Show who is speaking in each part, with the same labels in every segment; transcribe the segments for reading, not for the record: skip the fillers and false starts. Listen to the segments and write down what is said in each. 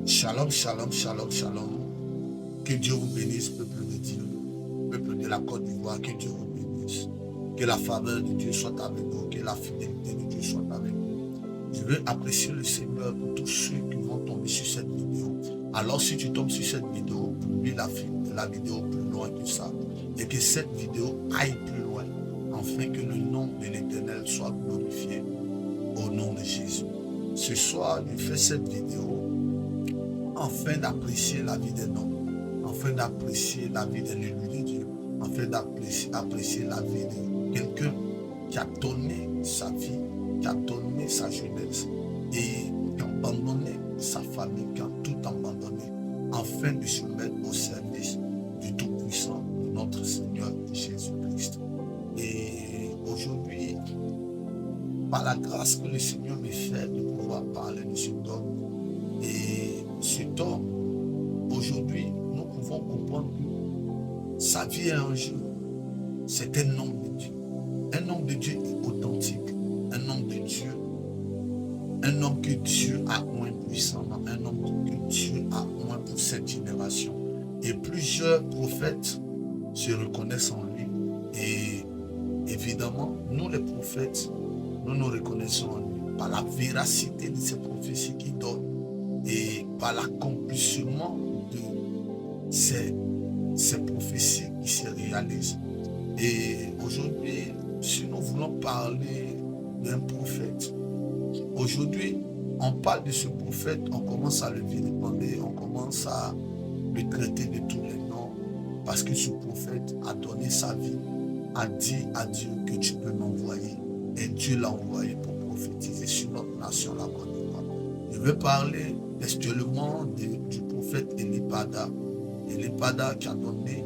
Speaker 1: Shalom, shalom, shalom, shalom. Que Dieu vous bénisse, peuple de Dieu, peuple de la Côte d'Ivoire, que Dieu vous bénisse. Que la faveur de Dieu soit avec vous, que la fidélité de Dieu soit avec vous. Je veux apprécier le Seigneur pour tous ceux qui vont tomber sur cette vidéo. Alors si tu tombes sur cette vidéo, publie la vidéo plus loin que ça. Et que cette vidéo aille plus loin, afin que le nom de l'Éternel soit glorifié au nom de Jésus. Ce soir, je fais cette vidéo afin d'apprécier la vie d'un homme, afin d'apprécier la vie d'un élu de Dieu, afin d'apprécier la vie de quelqu'un qui a donné sa vie, qui a donné sa jeunesse et qui a abandonné sa famille, qui a tout abandonné, afin de se mettre au service du Tout-Puissant, de notre Seigneur Jésus-Christ. Et aujourd'hui, par la grâce que le Seigneur me fait de pouvoir parler de cet homme, et cet homme, aujourd'hui, nous pouvons comprendre que sa vie est un jeu. C'est un homme de Dieu. Un homme de Dieu authentique. Un homme de Dieu. Un homme que Dieu a oint puissamment. Un homme que Dieu a oint pour cette génération. Et plusieurs prophètes se reconnaissent en lui. Et évidemment, nous les prophètes, nous nous reconnaissons en lui par la véracité de ces prophéties qu'il donne et par l'accomplissement de ces prophéties qui se réalisent. Et aujourd'hui, si nous voulons parler d'un prophète, aujourd'hui, on parle de ce prophète, on commence à le vilipender, on commence à le traiter de tous les noms, parce que ce prophète a donné sa vie, a dit à Dieu que tu peux m'envoyer. Et Dieu l'a envoyé pour prophétiser sur notre nation, la Côte d'Ivoire. Je veux parler textuellement du prophète Elipada. Elipada qui a donné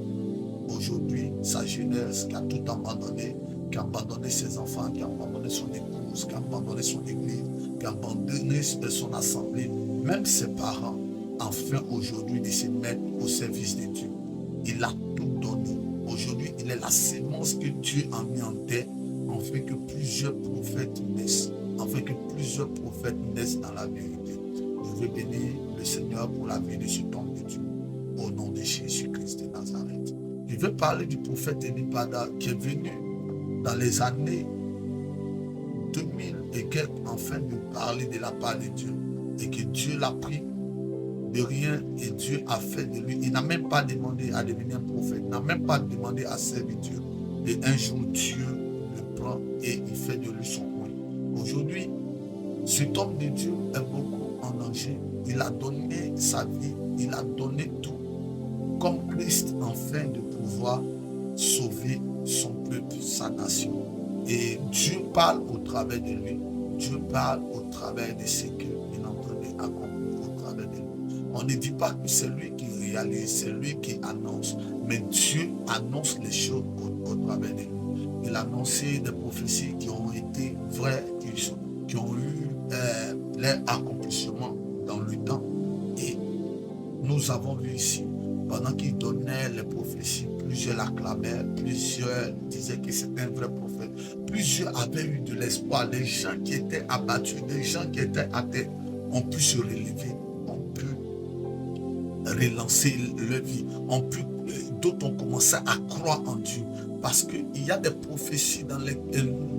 Speaker 1: aujourd'hui sa jeunesse, qui a tout abandonné, qui a abandonné ses enfants, qui a abandonné son épouse, qui a abandonné son église, qui a abandonné son assemblée, même ses parents, afin aujourd'hui de se mettre au service de Dieu. Il a tout donné. Aujourd'hui, il est la sémence que Dieu a mis en terre, afin que plusieurs prophètes naissent, afin que plusieurs prophètes naissent dans la vérité. Je veux bénir le Seigneur pour la vie de cet homme de Dieu, au nom de Jésus-Christ de Nazareth. Je veux parler du prophète Elipada qui est venu dans les années 2000 et quelques, afin de parler de la part de Dieu, et que Dieu l'a pris de rien et Dieu a fait de lui. Il n'a même pas demandé à devenir un prophète, il n'a même pas demandé à servir Dieu. Et un jour, Dieu le prend et il fait de lui son roi. Aujourd'hui, cet homme de Dieu est beaucoup en danger. Il a donné sa vie, il a donné tout, comme Christ, afin de pouvoir sauver son peuple, sa nation. Et Dieu parle au travers de lui. Dieu parle au travers de ce qu'il est en train d'accomplir au travers de lui. On ne dit pas que c'est lui qui réalise, c'est lui qui annonce. Mais Dieu annonce les choses au travers de lui. Il a annoncé des prophéties qui ont été vraies, qui ont eu leur accomplissement dans le temps. Et nous avons vu ici, pendant qu'il donnait les prophéties, plusieurs l'acclamaient, plusieurs disaient que c'était un vrai prophète. Plusieurs avaient eu de l'espoir. Les gens qui étaient abattus, les gens qui étaient à terre, ont pu se relever, ont pu relancer leur vie, d'autres ont commencé à croire en Dieu. Parce qu'il y a des prophéties dans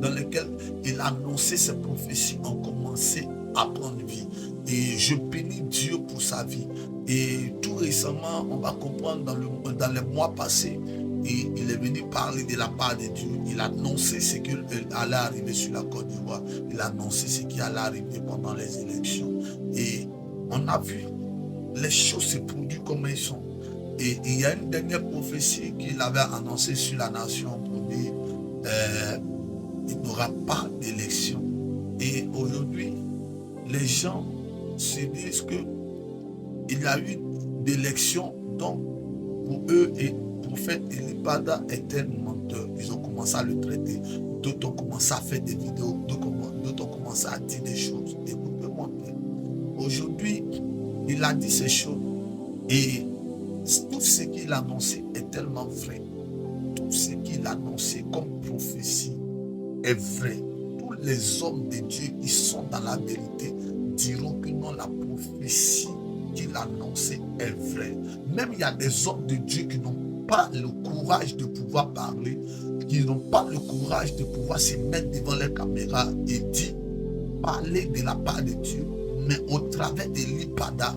Speaker 1: lesquelles il a annoncé ces prophéties ont commencé à prendre vie. Et je bénis Dieu pour sa vie. Et tout récemment, on va comprendre dans les mois passés, et il est venu parler de la part de Dieu. Il a annoncé ce qui allait arriver sur la Côte d'Ivoire. Il a annoncé ce qui allait arriver pendant les élections. Et on a vu les choses se produisent comme elles sont. Et il y a une dernière prophétie qu'il avait annoncée sur la nation pour dire il n'y aura pas d'élection. Et aujourd'hui, les gens se disent qu'il y a eu d'élection, donc pour eux, et le prophète Elipada était un menteur. Ils ont commencé à le traiter. D'autres ont commencé à faire des vidéos, d'autres ont commencé à dire des choses. Écoutez-moi bien. Aujourd'hui, il a dit ces choses et tout ce qu'il a annoncé est tellement vrai. Tout ce qu'il a annoncé comme prophétie est vrai. Tous les hommes de Dieu qui sont dans la vérité diront que non, la prophétie qu'il a annoncé est vrai. Même il y a des hommes de Dieu qui n'ont pas le courage de pouvoir parler, qui n'ont pas le courage de pouvoir se mettre devant les caméras et dire, parler de la part de Dieu, mais au travers de l'Ipada,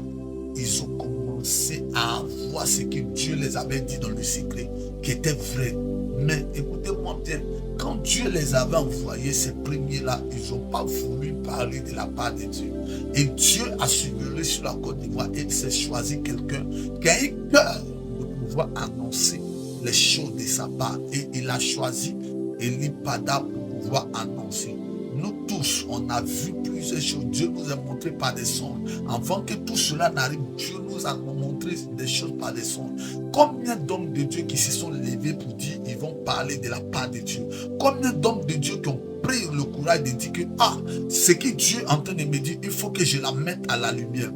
Speaker 1: ils ont commencé à voir ce que Dieu les avait dit dans le secret, qui était vrai. Mais écoutez-moi bien, quand Dieu les avait envoyés, ces premiers-là, ils n'ont pas voulu parler de la part de Dieu. Et Dieu a survolé sur la Côte d'Ivoire et s'est choisi quelqu'un qui a eu cœur de pouvoir annoncer les choses de sa part. Et il a choisi l'Ipada pour pouvoir annoncer. Nous tous, on a vu plusieurs choses. Dieu nous a montré par des songes. Avant que tout cela n'arrive, Dieu nous a montré des choses par des songes. Combien d'hommes de Dieu qui se sont levés pour dire ils vont parler de la part de Dieu? Combien d'hommes de Dieu qui ont pris le courage de dire que ce que Dieu est en train de me dire, il faut que je la mette à la lumière?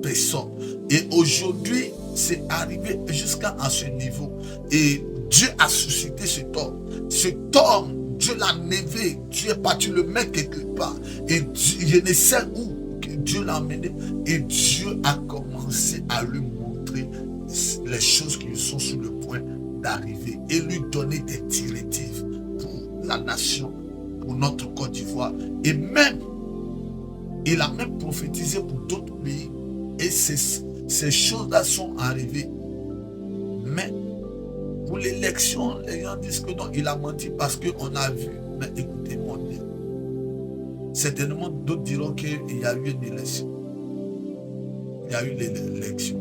Speaker 1: Personne. Et aujourd'hui, c'est arrivé jusqu'à ce niveau. Et Dieu a suscité cet homme. Cet homme, Dieu l'a levé, Dieu est parti le mettre quelque part. Et Dieu, je ne sais où que Dieu l'a emmené. Et Dieu a commencé à lui montrer les choses qui sont sur le point d'arriver. Et lui donner des directives pour la nation, pour notre Côte d'Ivoire. Et même, il a même prophétisé pour d'autres pays. Et ces choses-là sont arrivées. Mais pour l'élection, les gens disent que non, il a menti parce qu'on a vu. Mais écoutez-moi bien. Certainement, d'autres diront qu'il y a eu une élection. Il y a eu l'élection.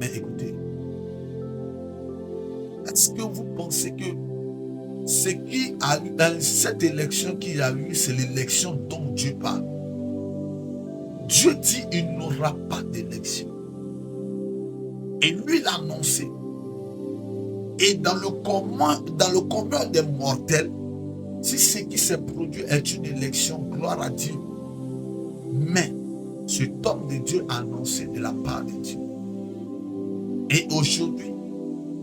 Speaker 1: Mais écoutez, est-ce que vous pensez que ce qui a eu dans cette élection qu'il y a eu, c'est l'élection dont Dieu parle? Dieu dit qu'il n'y aura pas d'élection. Et lui l'a annoncé. Et dans le commun des mortels, si ce qui s'est produit est une élection, gloire à Dieu. Mais cet homme de Dieu a annoncé de la part de Dieu. Et aujourd'hui,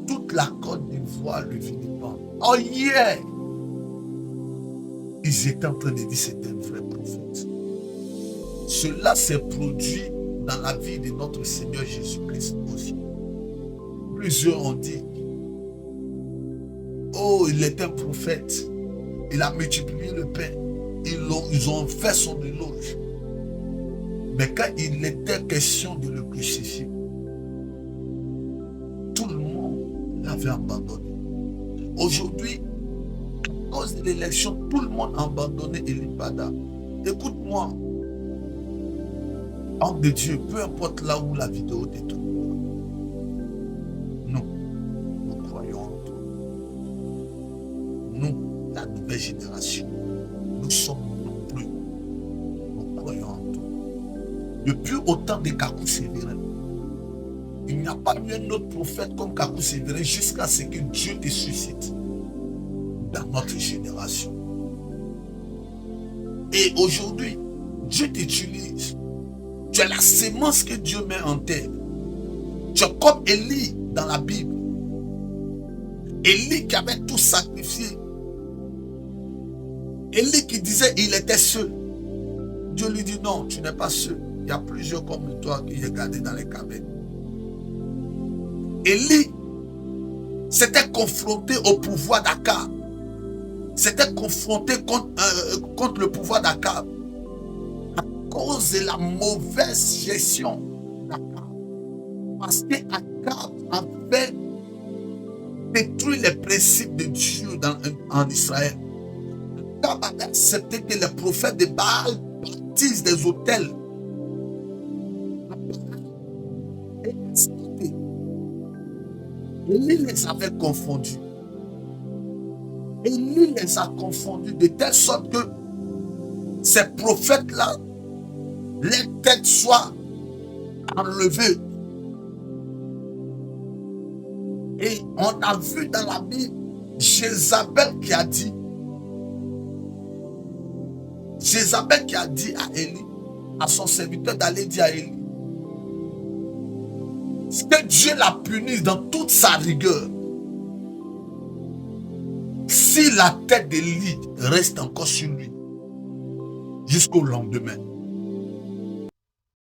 Speaker 1: toute la Côte d'Ivoire le vilipende. Oh yeah! Ils étaient en train de dire que c'était un vrai prophète. Cela s'est produit dans la vie de notre Seigneur Jésus-Christ aussi. Plusieurs ont dit, oh, il est un prophète. Il a multiplié le pain. Ils ont fait son éloge. Mais quand il était question de le crucifier, tout le monde l'avait abandonné. Aujourd'hui, à cause de l'élection, tout le monde a abandonné l'Ipada. Écoute-moi, homme de Dieu, peu importe là où la vidéo te trouve, nous croyons en toi. Nous, la nouvelle génération, nous sommes nombreux. Nous croyons en toi. Depuis autant de Kakou Sévérin, il n'y a pas eu un autre prophète comme Kakou Sévérin jusqu'à ce que Dieu te suscite dans notre génération. Et aujourd'hui, Dieu t'utilise. Tu es la sémence que Dieu met en terre. Tu es comme Élie dans la Bible. Élie qui avait tout sacrifié. Élie qui disait il était seul. Dieu lui dit non, tu n'es pas seul. Il y a plusieurs comme toi qui est gardé dans les cavernes. Élie s'était confronté au pouvoir d'Akab. S'était confronté contre le pouvoir d'Akab. À cause de la mauvaise gestion d'Akab. Parce qu'Akab avait détruit les principes de Dieu en Israël. Akab avait accepté que les prophètes de Baal bâtissent des hôtels. Élie les avait confondus. Élie les a confondus de telle sorte que ces prophètes-là, les têtes soient enlevées. Et on a vu dans la Bible Jézabel qui a dit à Élie, à son serviteur d'aller dire à Élie, que Dieu la punisse dans toute sa rigueur. Si la tête d'Élie reste encore sur lui jusqu'au lendemain,